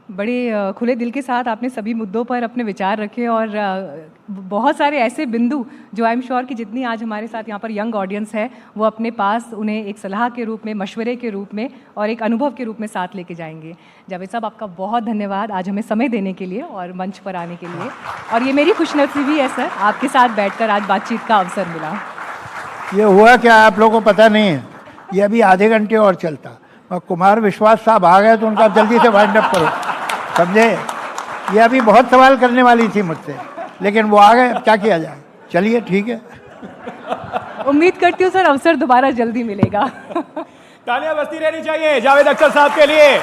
बड़े खुले दिल के साथ आपने सभी मुद्दों पर अपने विचार रखे और बहुत सारे ऐसे बिंदु जो आई एम श्योर कि जितनी आज हमारे साथ यहाँ पर यंग ऑडियंस है वो अपने पास उन्हें एक सलाह के रूप में, मशवरे के रूप में और एक अनुभव के रूप में साथ लेके जाएंगे। जावेद साहब आपका बहुत धन्यवाद आज हमें समय देने के लिए और मंच पर आने के लिए, और ये मेरी खुशनसीबी है सर आपके साथ बैठकर आज बातचीत का अवसर मिला। ये हुआ क्या आप लोगों को पता नहीं है, ये अभी आधे घंटे और चलता, और कुमार विश्वास साहब आ गए तो उनका जल्दी से वाइंड अप करो, समझे। ये अभी बहुत सवाल करने वाली थी मुझसे, लेकिन वो आ गए, अब क्या किया जाए। चलिए ठीक है, उम्मीद करती हूँ सर अवसर दोबारा जल्दी मिलेगा। तालियां बजती रहनी चाहिए जावेद अख्तर साहब के लिए।